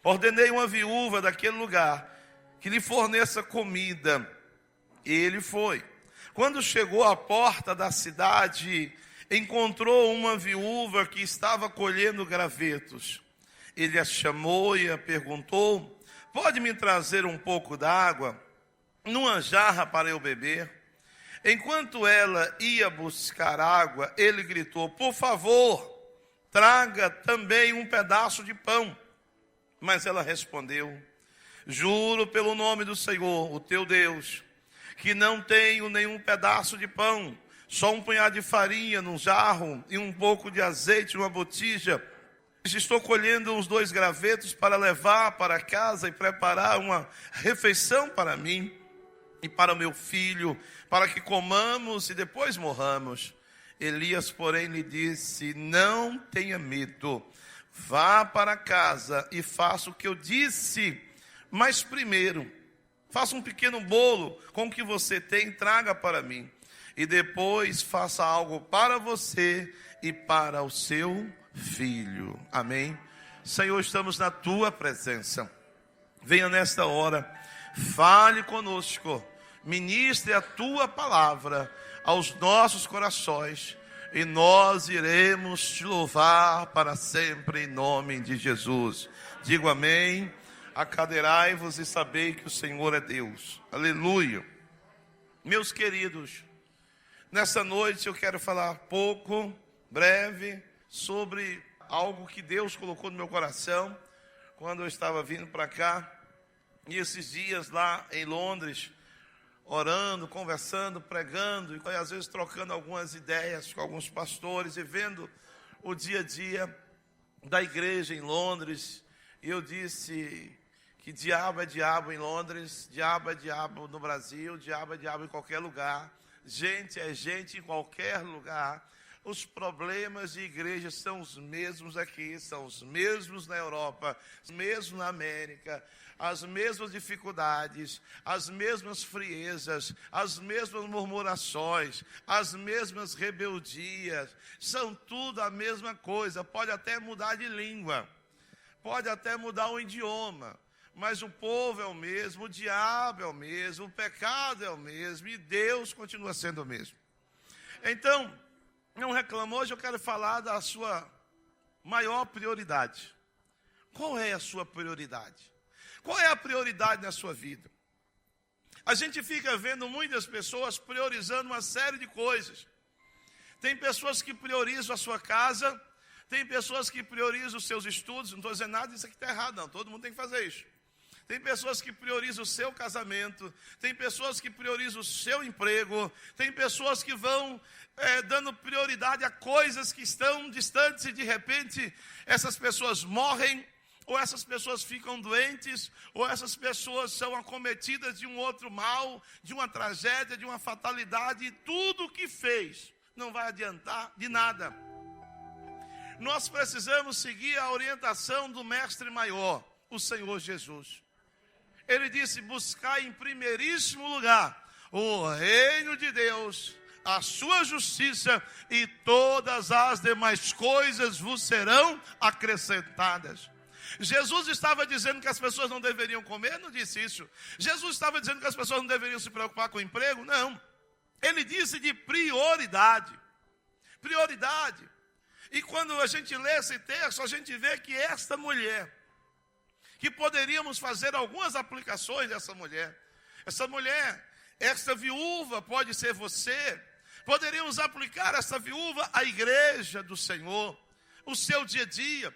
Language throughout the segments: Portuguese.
Ordenei uma viúva daquele lugar que lhe forneça comida. E ele foi. Quando chegou à porta da cidade, encontrou uma viúva que estava colhendo gravetos. Ele a chamou e a perguntou: pode me trazer um pouco d'água numa jarra para eu beber? Enquanto ela ia buscar água, ele gritou: por favor, traga também um pedaço de pão. Mas ela respondeu: juro pelo nome do Senhor, o teu Deus, que não tenho nenhum pedaço de pão, só um punhado de farinha num jarro e um pouco de azeite numa botija. Estou colhendo uns 2 gravetos para levar para casa e preparar uma refeição para mim e para o meu filho, para que comamos e depois morramos. Elias, porém, lhe disse: não tenha medo, vá para casa e faça o que eu disse, mas primeiro, faça um pequeno bolo com o que você tem e traga para mim. E depois faça algo para você e para o seu filho. Amém? Senhor, estamos na tua presença. Venha nesta hora, fale conosco, ministre a tua palavra aos nossos corações e nós iremos te louvar para sempre em nome de Jesus. Digo amém. Acadeirai-vos e sabei que o Senhor é Deus. Aleluia. Meus queridos, nessa noite eu quero falar pouco, breve, sobre algo que Deus colocou no meu coração quando eu estava vindo para cá. E esses dias lá em Londres, orando, conversando, pregando, e às vezes trocando algumas ideias com alguns pastores e vendo o dia a dia da igreja em Londres. E eu disse que diabo é diabo em Londres, diabo é diabo no Brasil, diabo é diabo em qualquer lugar, gente é gente em qualquer lugar. Os problemas de igreja são os mesmos aqui, são os mesmos na Europa, os mesmos na América, as mesmas dificuldades, as mesmas friezas, as mesmas murmurações, as mesmas rebeldias, são tudo a mesma coisa. Pode até mudar de língua, pode até mudar o idioma, mas o povo é o mesmo, o diabo é o mesmo, o pecado é o mesmo e Deus continua sendo o mesmo. Então, não reclamo. Hoje eu quero falar da sua maior prioridade. Qual é a sua prioridade? Qual é a prioridade na sua vida? A gente fica vendo muitas pessoas priorizando uma série de coisas. Tem pessoas que priorizam a sua casa, tem pessoas que priorizam os seus estudos. Não estou dizendo nada disso aqui está errado, não. Todo mundo tem que fazer isso. Tem pessoas que priorizam o seu casamento, tem pessoas que priorizam o seu emprego, tem pessoas que vão dando prioridade a coisas que estão distantes e de repente essas pessoas morrem, ou essas pessoas ficam doentes, ou essas pessoas são acometidas de um outro mal, de uma tragédia, de uma fatalidade, e tudo o que fez não vai adiantar de nada. Nós precisamos seguir a orientação do mestre maior, o Senhor Jesus. Ele disse: buscar em primeiríssimo lugar o reino de Deus, a sua justiça, e todas as demais coisas vos serão acrescentadas. Jesus estava dizendo que as pessoas não deveriam comer? Não disse isso. Jesus estava dizendo que as pessoas não deveriam se preocupar com o emprego? Não. Ele disse de prioridade. Prioridade. E quando a gente lê esse texto, a gente vê que esta mulher, que poderíamos fazer algumas aplicações dessa mulher. Essa viúva pode ser você. Poderíamos aplicar essa viúva à igreja do Senhor, o seu dia a dia.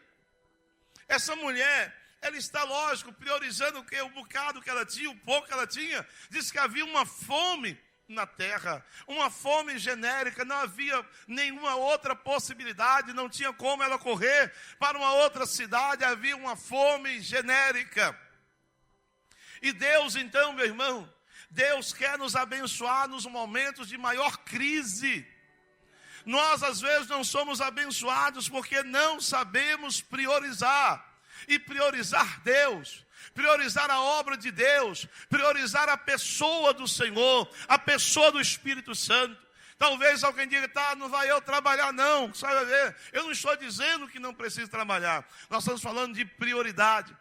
Essa mulher, ela está, lógico, priorizando o quê? O bocado que ela tinha, o pouco que ela tinha. Diz que havia uma fome na terra, uma fome genérica, não havia nenhuma outra possibilidade, não tinha como ela correr para uma outra cidade, havia uma fome genérica. E Deus então, meu irmão, Deus quer nos abençoar nos momentos de maior crise. Nós às vezes não somos abençoados porque não sabemos priorizar, e priorizar Deus, priorizar a obra de Deus, priorizar a pessoa do Senhor, a pessoa do Espírito Santo. Talvez alguém diga: tá, não vai eu trabalhar não, sabe ver? Eu não estou dizendo que não precisa trabalhar, nós estamos falando de prioridade.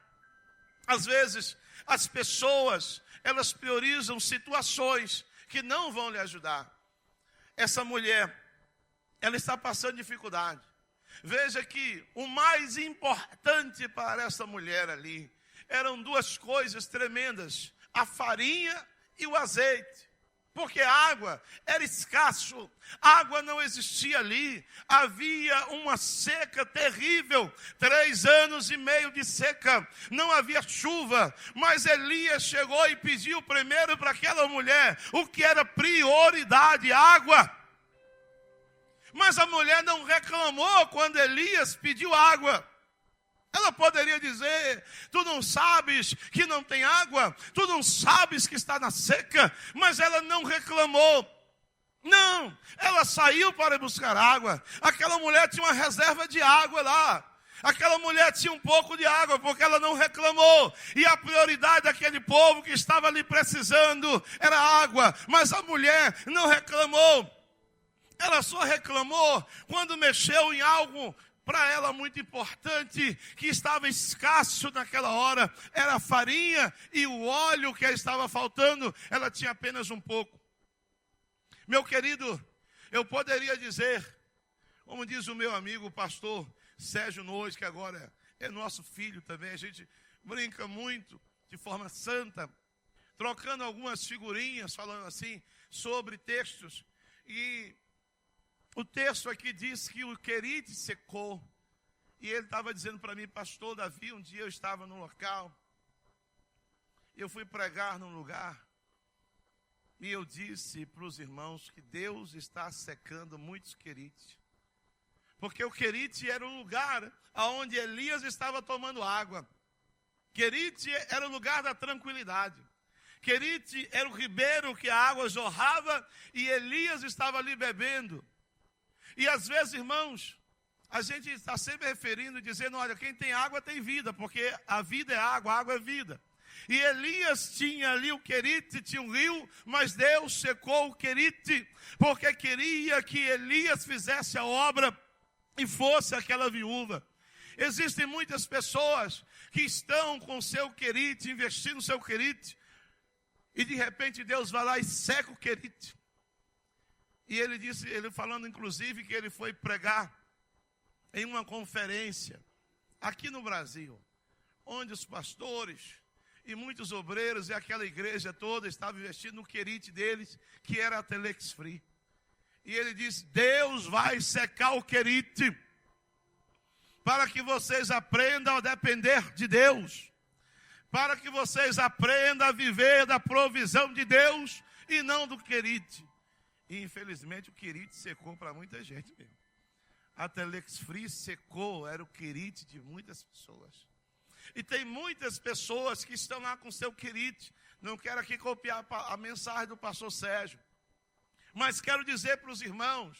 Às vezes, as pessoas, elas priorizam situações que não vão lhe ajudar. Essa mulher, ela está passando dificuldade. Veja que o mais importante para essa mulher ali eram duas coisas tremendas: a farinha e o azeite. Porque a água era escasso, água não existia ali, havia uma seca terrível, 3 anos e meio de seca, não havia chuva, mas Elias chegou e pediu primeiro para aquela mulher o que era prioridade: água. Mas a mulher não reclamou quando Elias pediu água. Ela poderia dizer: tu não sabes que não tem água, tu não sabes que está na seca, mas ela não reclamou. Não, ela saiu para buscar água. Aquela mulher tinha uma reserva de água lá. Aquela mulher tinha um pouco de água, porque ela não reclamou. E a prioridade daquele povo que estava ali precisando era água. Mas a mulher não reclamou. Ela só reclamou quando mexeu em algo para ela muito importante, que estava escasso naquela hora. Era a farinha e o óleo que estava faltando. Ela tinha apenas um pouco. Meu querido, eu poderia dizer, como diz o meu amigo, o pastor Sérgio Nois, que agora é nosso filho também, a gente brinca muito, de forma santa, trocando algumas figurinhas, falando assim, sobre textos. E o texto aqui diz que o Querite secou. E ele estava dizendo para mim: pastor Davi, um dia eu estava num local, eu fui pregar num lugar, e eu disse para os irmãos que Deus está secando muitos Querites. Porque o Querite era o lugar onde Elias estava tomando água. Querite era o lugar da tranquilidade. Querite era o ribeiro que a água jorrava e Elias estava ali bebendo. E às vezes, irmãos, a gente está sempre referindo, dizendo: olha, quem tem água tem vida, porque a vida é água, a água é vida. E Elias tinha ali o Querite, tinha um rio, mas Deus secou o Querite, porque queria que Elias fizesse a obra e fosse aquela viúva. Existem muitas pessoas que estão com seu Querite, investindo no seu Querite, e de repente Deus vai lá e seca o Querite. E ele disse, ele falando inclusive que ele foi pregar em uma conferência aqui no Brasil, onde os pastores e muitos obreiros e aquela igreja toda estavam investindo no Querite deles, que era a Telex Free. E ele disse: Deus vai secar o Querite, para que vocês aprendam a depender de Deus, para que vocês aprendam a viver da provisão de Deus e não do Querite. E infelizmente o Querite secou para muita gente mesmo. A Telex Free secou, era o Querite de muitas pessoas. E tem muitas pessoas que estão lá com seu Querite. Não quero aqui copiar a mensagem do pastor Sérgio, mas quero dizer para os irmãos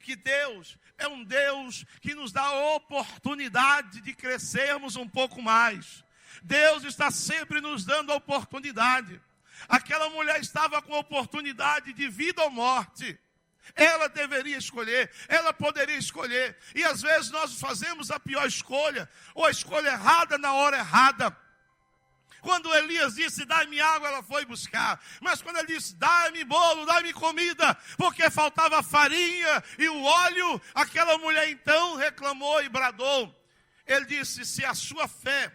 que Deus é um Deus que nos dá a oportunidade de crescermos um pouco mais. Deus está sempre nos dando a oportunidade. Aquela mulher estava com a oportunidade de vida ou morte. Ela deveria escolher, ela poderia escolher. E às vezes nós fazemos a pior escolha, ou a escolha errada na hora errada. Quando Elias disse: dá-me água, ela foi buscar. Mas quando ele disse: dá-me bolo, dá-me comida, porque faltava a farinha e o óleo, aquela mulher então reclamou e bradou. Ele disse: se a sua fé,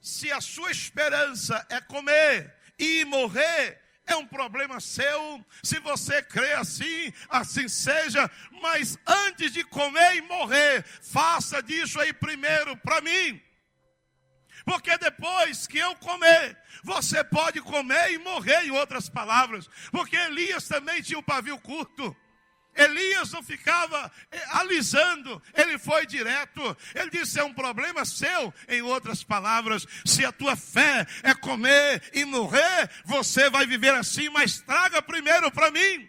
se a sua esperança é comer e morrer, é um problema seu. Se você crê assim, assim seja. Mas antes de comer e morrer, faça disso aí primeiro para mim. Porque depois que eu comer, você pode comer e morrer, em outras palavras. Porque Elias também tinha um pavio curto. Elias não ficava alisando, ele foi direto. Ele disse: é um problema seu. Em outras palavras, se a tua fé é comer e morrer, você vai viver assim, mas traga primeiro para mim.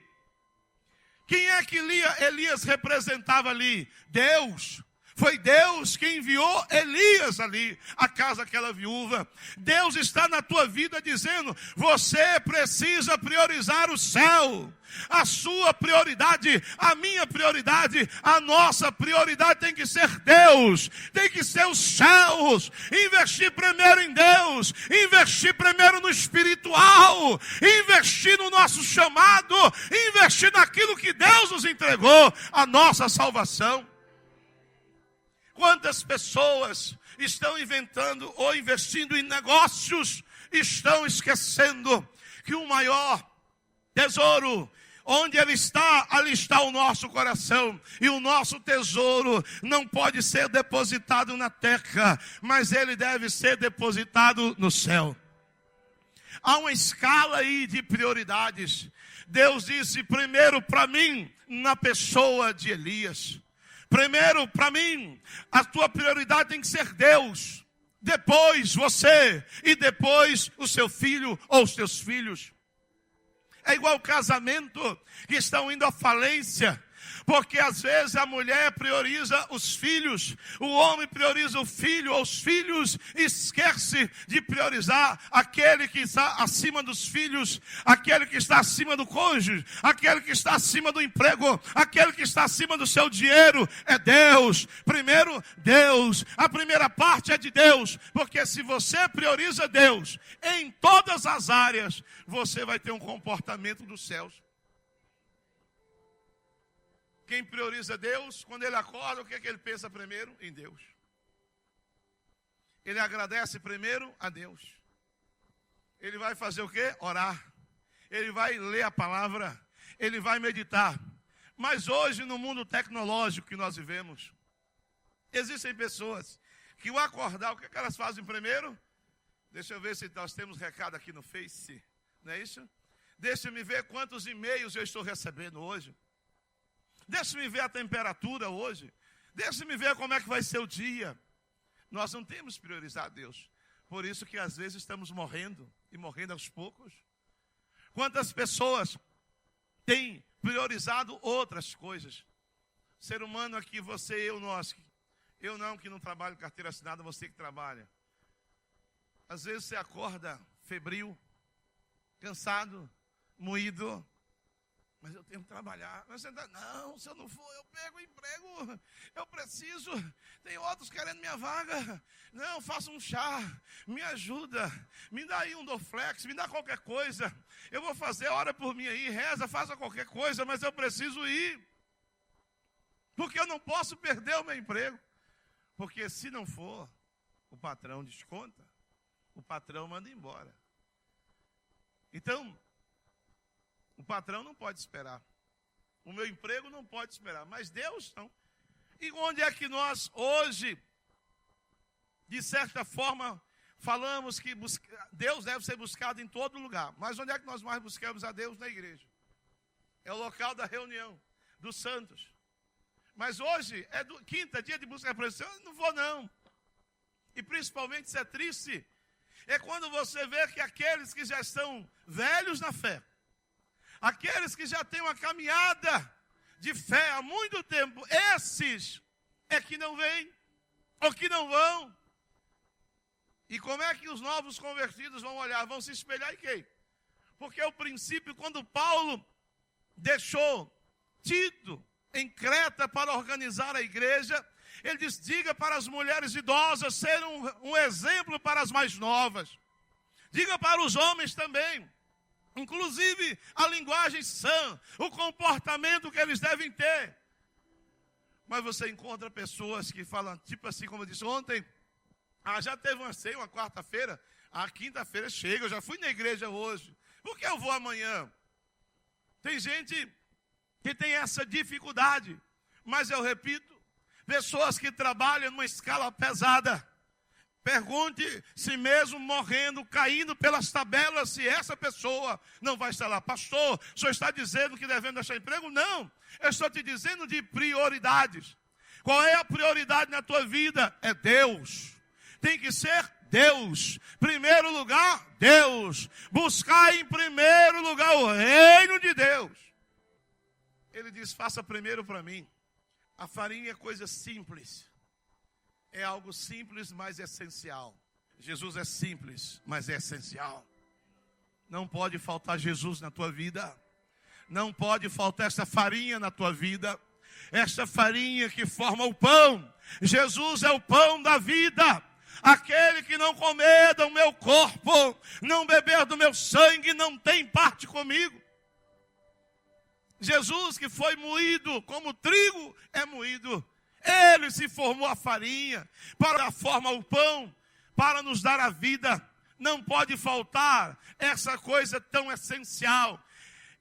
Quem é que Elias representava ali? Deus. Foi Deus que enviou Elias ali, à casa daquela viúva. Deus está na tua vida dizendo, você precisa priorizar o céu. A sua prioridade, a minha prioridade, a nossa prioridade tem que ser Deus, tem que ser os céus. Investir primeiro em Deus, investir primeiro no espiritual, investir no nosso chamado, investir naquilo que Deus nos entregou, a nossa salvação. Quantas pessoas estão inventando ou investindo em negócios, estão esquecendo que o maior tesouro, onde ele está, ali está o nosso coração. E o nosso tesouro não pode ser depositado na terra, mas ele deve ser depositado no céu. Há uma escala aí de prioridades. Deus disse primeiro para mim, na pessoa de Elias. Primeiro, para mim, a tua prioridade tem que ser Deus. Depois você, e depois o seu filho ou os teus filhos. É igual casamento que estão indo à falência. Porque às vezes a mulher prioriza os filhos, o homem prioriza o filho ou os filhos, e esquece de priorizar aquele que está acima dos filhos, aquele que está acima do cônjuge, aquele que está acima do emprego, aquele que está acima do seu dinheiro. É Deus. Primeiro, Deus. A primeira parte é de Deus, porque se você prioriza Deus em todas as áreas, você vai ter um comportamento dos céus. Quem prioriza Deus, quando ele acorda, o que é que ele pensa primeiro? Em Deus. Ele agradece primeiro a Deus. Ele vai fazer o quê? Orar. Ele vai ler a palavra. Ele vai meditar. Mas hoje, no mundo tecnológico que nós vivemos, existem pessoas que ao acordar, o que é que elas fazem primeiro? Deixa eu ver se nós temos recado aqui no Face. Não é isso? Deixa-me ver quantos e-mails eu estou recebendo hoje. Deixa-me ver a temperatura hoje. Deixa-me ver como é que vai ser o dia. Nós não temos priorizado Deus. Por isso que às vezes estamos morrendo. E morrendo aos poucos. Quantas pessoas têm priorizado outras coisas? Ser humano aqui, você, eu, nós. Eu não, que não trabalho com carteira assinada, você que trabalha. Às vezes você acorda febril, cansado, moído. Mas eu tenho que trabalhar. Mas você não, se eu não for, eu pego o emprego. Eu preciso. Tem outros querendo minha vaga. Não, faça um chá. Me ajuda. Me dá aí um Dorflex. Me dá qualquer coisa. Eu vou fazer, ora por mim aí. Reza, faça qualquer coisa. Mas eu preciso ir. Porque eu não posso perder o meu emprego. Porque se não for, o patrão desconta. O patrão manda embora. Então, o patrão não pode esperar. O meu emprego não pode esperar. Mas Deus não. E onde é que nós hoje, de certa forma, falamos que Deus deve ser buscado em todo lugar. Mas onde é que nós mais buscamos a Deus? Na igreja. É o local da reunião dos santos. Mas hoje é quinta, dia de busca e presença. Eu não vou não. E principalmente isso é triste. É quando você vê que aqueles que já estão velhos na fé, aqueles que já têm uma caminhada de fé há muito tempo, esses é que não vêm, ou que não vão. E como é que os novos convertidos vão olhar? Vão se espelhar em quem? Porque o princípio, quando Paulo deixou Tito em Creta para organizar a igreja, ele diz, diga para as mulheres idosas serem um exemplo para as mais novas. Diga para os homens também. Inclusive a linguagem sã, o comportamento que eles devem ter. Mas você encontra pessoas que falam, tipo assim, como eu disse ontem, já teve uma ceia, uma quarta-feira, a quinta-feira chega, eu já fui na igreja hoje, por que eu vou amanhã? Tem gente que tem essa dificuldade, mas eu repito, pessoas que trabalham numa escala pesada, pergunte se mesmo morrendo, caindo pelas tabelas, se essa pessoa não vai estar lá. Pastor, o senhor está dizendo que devemos deixar emprego? Não, eu estou te dizendo de prioridades. Qual é a prioridade na tua vida? É Deus. Tem que ser Deus. Primeiro lugar, Deus. Buscar em primeiro lugar o reino de Deus. Ele diz, faça primeiro para mim. A farinha é coisa simples. é algo simples, mas essencial. Jesus é simples, mas é essencial. Não pode faltar Jesus na tua vida. Não pode faltar essa farinha na tua vida. Essa farinha que forma o pão. Jesus é o pão da vida. Aquele que não comer do meu corpo, não beber do meu sangue, não tem parte comigo. Jesus que foi moído como trigo é moído. Ele se formou a farinha para dar forma ao pão, para nos dar a vida. Não pode faltar essa coisa tão essencial.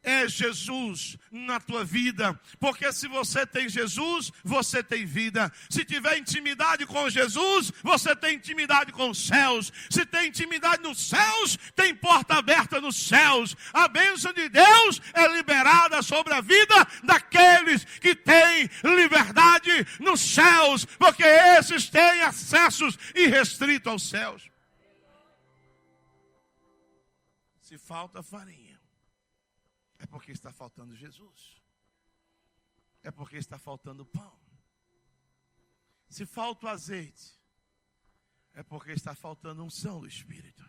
É Jesus na tua vida, porque se você tem Jesus, você tem vida. Se tiver intimidade com Jesus, você tem intimidade com os céus. Se tem intimidade nos céus, tem porta aberta nos céus. A bênção de Deus é liberada sobre a vida daqueles que têm liberdade nos céus, porque esses têm acessos irrestritos aos céus. Se falta farinha, é porque está faltando Jesus. É porque está faltando pão. Se falta o azeite, é porque está faltando unção do Espírito.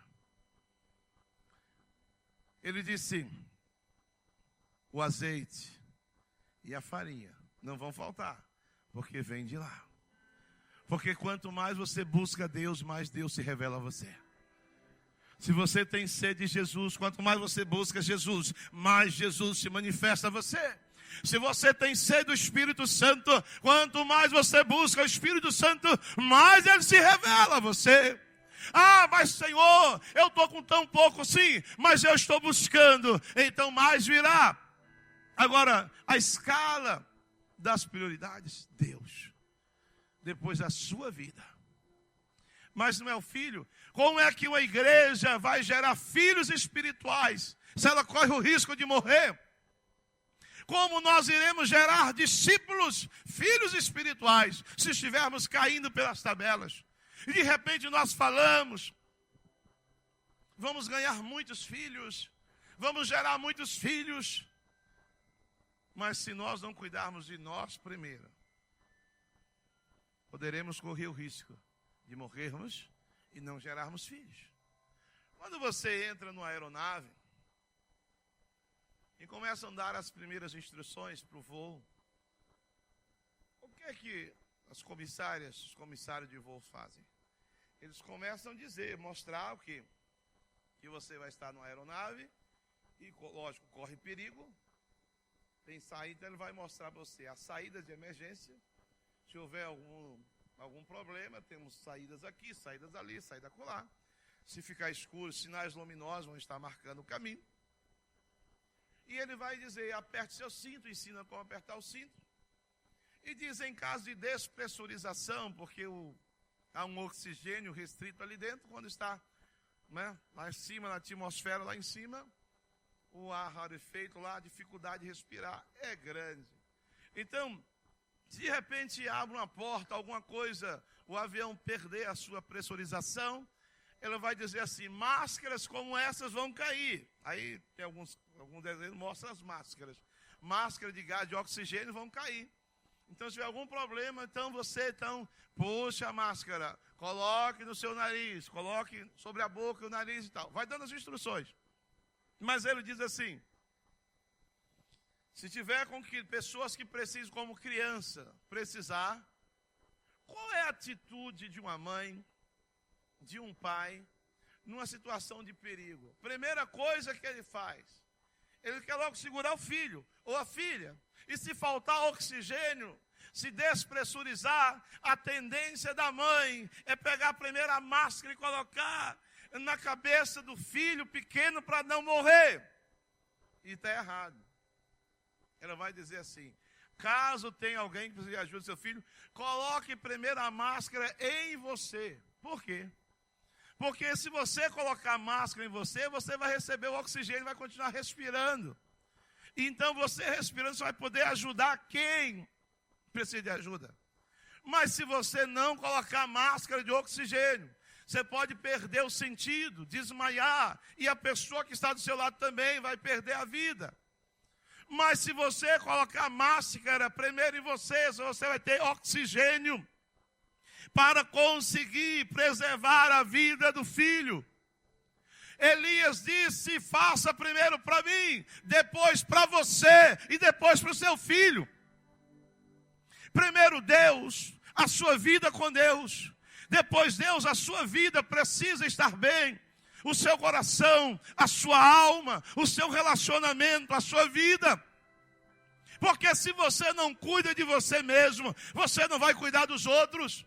Ele disse, o azeite e a farinha não vão faltar, porque vem de lá. Porque quanto mais você busca Deus, mais Deus se revela a você. Se você tem sede de Jesus, quanto mais você busca Jesus, mais Jesus se manifesta a você. Se você tem sede do Espírito Santo, quanto mais você busca o Espírito Santo, mais Ele se revela a você. Ah, mas Senhor, eu estou com tão pouco, sim, mas eu estou buscando, então mais virá. Agora, a escala das prioridades, Deus. Depois a sua vida. Mas não é o filho. Como é que uma igreja vai gerar filhos espirituais se ela corre o risco de morrer? Como nós iremos gerar discípulos, filhos espirituais, se estivermos caindo pelas tabelas? E de repente nós falamos, vamos ganhar muitos filhos, vamos gerar muitos filhos. Mas se nós não cuidarmos de nós primeiro, poderemos correr o risco de morrermos e não gerarmos filhos. Quando você entra numa aeronave e começa a dar as primeiras instruções para o voo, o que é que os comissários de voo fazem? Eles começam a dizer, mostrar o quê? Que você vai estar numa aeronave e, lógico, corre perigo. Tem saída, então ele vai mostrar para você a saída de emergência. Se houver algum problema, temos saídas aqui, saídas ali, saída acolá. Se ficar escuro, sinais luminosos vão estar marcando o caminho. E ele vai dizer, aperte seu cinto, ensina como apertar o cinto. E diz, em caso de despressurização, porque há um oxigênio restrito ali dentro, quando está, né, lá em cima, na atmosfera lá em cima, o ar rarefeito lá, a dificuldade de respirar é grande. Então, se de repente abre uma porta, alguma coisa, o avião perder a sua pressurização, ela vai dizer assim, máscaras como essas vão cair. Aí tem algum desenho que mostra as máscaras. Máscaras de gás de oxigênio vão cair. Então, se tiver algum problema, então você puxa a máscara, coloque no seu nariz, coloque sobre a boca e o nariz e tal. Vai dando as instruções. Mas ele diz assim, se tiver com que pessoas que precisam como criança precisar, qual é a atitude de uma mãe, de um pai, numa situação de perigo? Primeira coisa que ele faz, ele quer logo segurar o filho ou a filha. E se faltar oxigênio, se despressurizar, a tendência da mãe é pegar primeiro a máscara e colocar na cabeça do filho pequeno para não morrer. E está errado. Ela vai dizer assim, caso tenha alguém que precise de ajuda do seu filho, coloque primeiro a máscara em você. Por quê? Porque se você colocar a máscara em você, você vai receber o oxigênio e vai continuar respirando. Então você respirando, você vai poder ajudar quem precisa de ajuda. Mas se você não colocar máscara de oxigênio, você pode perder o sentido, desmaiar, e a pessoa que está do seu lado também vai perder a vida. Mas se você colocar máscara primeiro em você vai ter oxigênio para conseguir preservar a vida do filho. Elias disse: faça primeiro para mim, depois para você e depois para o seu filho. Primeiro Deus, a sua vida com Deus. Depois Deus, a sua vida precisa estar bem. O seu coração, a sua alma, o seu relacionamento, a sua vida. Porque se você não cuida de você mesmo, você não vai cuidar dos outros.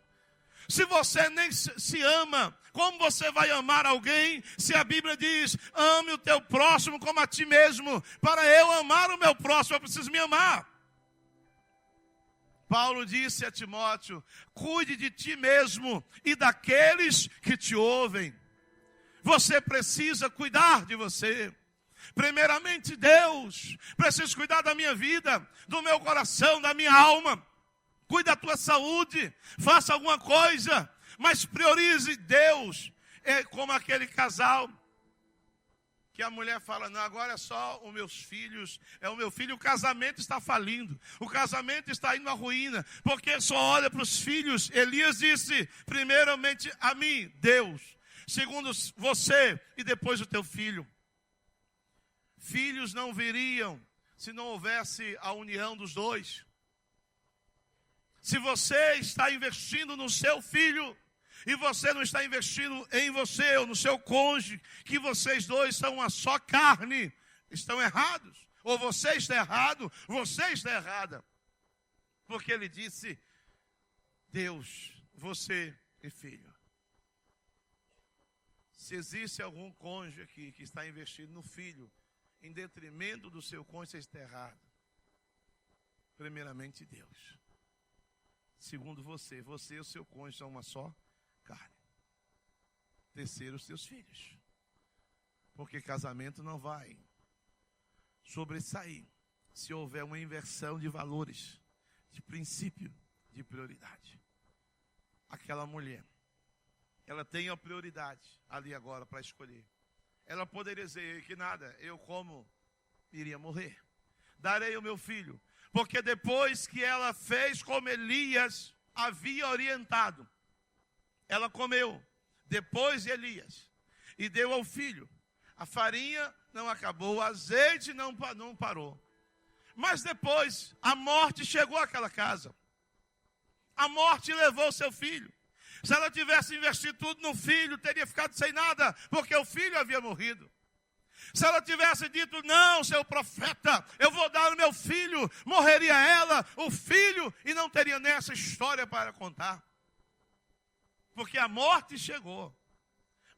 Se você nem se ama, como você vai amar alguém? Se a Bíblia diz: ame o teu próximo como a ti mesmo. Para eu amar o meu próximo, eu preciso me amar. Paulo disse a Timóteo: cuide de ti mesmo e daqueles que te ouvem. Você precisa cuidar de você. Primeiramente Deus, preciso cuidar da minha vida, do meu coração, da minha alma. Cuide da tua saúde, faça alguma coisa, mas priorize Deus. É como aquele casal que a mulher fala: não, agora é só os meus filhos, é o meu filho. O casamento está falindo, o casamento está indo à ruína, porque só olha para os filhos. Elias disse: primeiramente a mim, Deus, segundo você e depois o teu filho. Filhos não viriam se não houvesse a união dos dois. Se você está investindo no seu filho e você não está investindo em você ou no seu cônjuge, que vocês dois são uma só carne, estão errados. Ou você está errado, você está errada. Porque ele disse: Deus, você e filho. Se existe algum cônjuge aqui que está investindo no filho em detrimento do seu cônjuge, você está errado. Primeiramente Deus. Segundo você e o seu cônjuge são uma só carne. Terceiro, os seus filhos. Porque casamento não vai sobressair se houver uma inversão de valores, de princípio, de prioridade. Aquela mulher, ela tem a prioridade ali agora para escolher. Ela poderia dizer que nada, eu como iria morrer. Darei o meu filho. Porque depois que ela fez como Elias havia orientado, ela comeu, depois de Elias, e deu ao filho. A farinha não acabou, o azeite não parou. Mas depois, a morte chegou àquela casa. A morte levou seu filho. Se ela tivesse investido tudo no filho, teria ficado sem nada, porque o filho havia morrido. Se ela tivesse dito: não, seu profeta, eu vou dar o meu filho, morreria ela, o filho, e não teria nessa história para contar. Porque a morte chegou,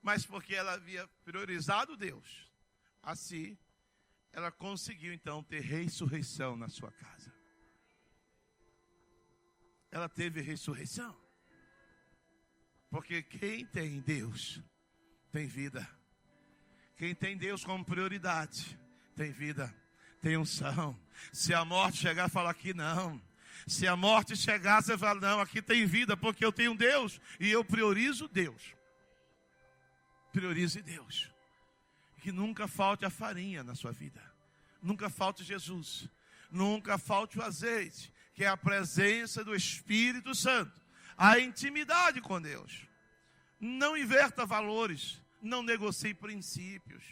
mas porque ela havia priorizado Deus. Assim, ela conseguiu então ter ressurreição na sua casa. Ela teve ressurreição. Porque quem tem Deus, tem vida. Quem tem Deus como prioridade, tem vida, tem unção. Se a morte chegar, fala aqui não. Se a morte chegar, você fala: não, aqui tem vida, porque eu tenho Deus. E eu priorizo Deus. Priorize Deus. Que nunca falte a farinha na sua vida. Nunca falte Jesus. Nunca falte o azeite, que é a presença do Espírito Santo. A intimidade com Deus. Não inverta valores. Não negocie princípios.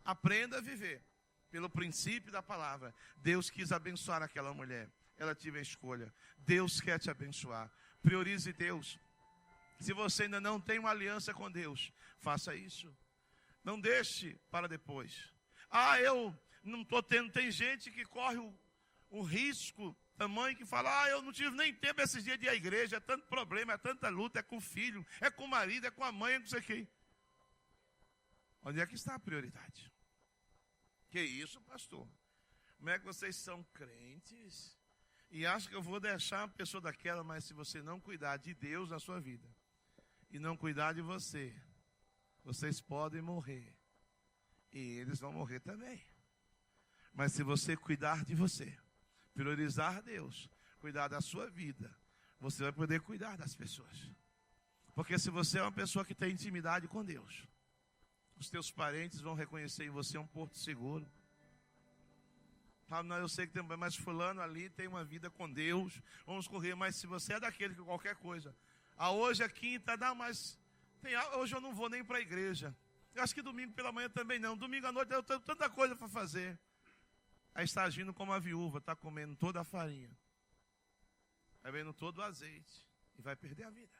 Aprenda a viver pelo princípio da palavra. Deus quis abençoar aquela mulher. Ela teve a escolha. Deus quer te abençoar. Priorize Deus. Se você ainda não tem uma aliança com Deus, faça isso. Não deixe para depois. Eu não estou tendo. Tem gente que corre o risco tamanho que fala: eu não tive nem tempo esses dias de ir à igreja. É tanto problema, é tanta luta, é com o filho, é com o marido, é com a mãe, é com isso aqui. Onde é que está a prioridade? Que isso, pastor? Como é que vocês são crentes e acham que eu vou deixar uma pessoa daquela? Mas se você não cuidar de Deus na sua vida e não cuidar de você, vocês podem morrer. E eles vão morrer também. Mas se você cuidar de você, priorizar Deus, cuidar da sua vida, você vai poder cuidar das pessoas. Porque se você é uma pessoa que tem intimidade com Deus, os teus parentes vão reconhecer em você um porto seguro. Não, eu sei que tem, mas fulano ali tem uma vida com Deus, vamos correr. Mas se você é daquele que qualquer coisa, Hoje é quinta, não, mas hoje eu não vou nem para a igreja. Eu acho que domingo pela manhã também não. Domingo à noite eu tenho tanta coisa para fazer. Aí está agindo como a viúva, está comendo toda a farinha, vai bebendo todo o azeite e vai perder a vida.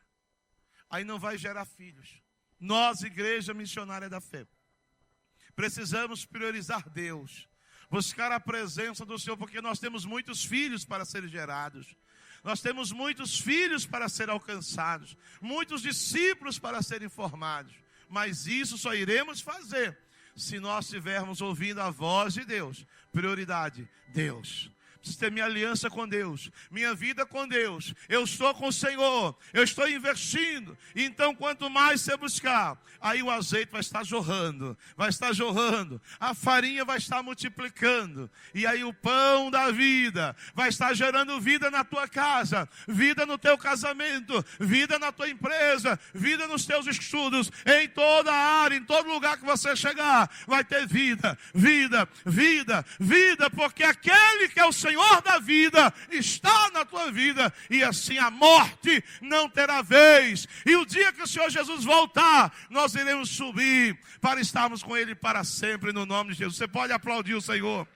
Aí não vai gerar filhos. Nós, igreja missionária da fé, precisamos priorizar Deus, buscar a presença do Senhor, porque nós temos muitos filhos para serem gerados. Nós temos muitos filhos para serem alcançados, muitos discípulos para serem formados. Mas isso só iremos fazer se nós estivermos ouvindo a voz de Deus. Prioridade, Deus. Preciso ter minha aliança com Deus, minha vida com Deus. Eu estou com o Senhor, eu estou investindo. Então, quanto mais você buscar, aí o azeite vai estar jorrando, a farinha vai estar multiplicando, e aí o pão da vida vai estar gerando vida na tua casa, vida no teu casamento, vida na tua empresa, vida nos teus estudos, em toda a área, em todo lugar que você chegar, vai ter vida, porque aquele que é o Senhor da vida está na tua vida, e assim a morte não terá vez. E o dia que o Senhor Jesus voltar, nós iremos subir para estarmos com Ele para sempre, no nome de Jesus. Você pode aplaudir o Senhor.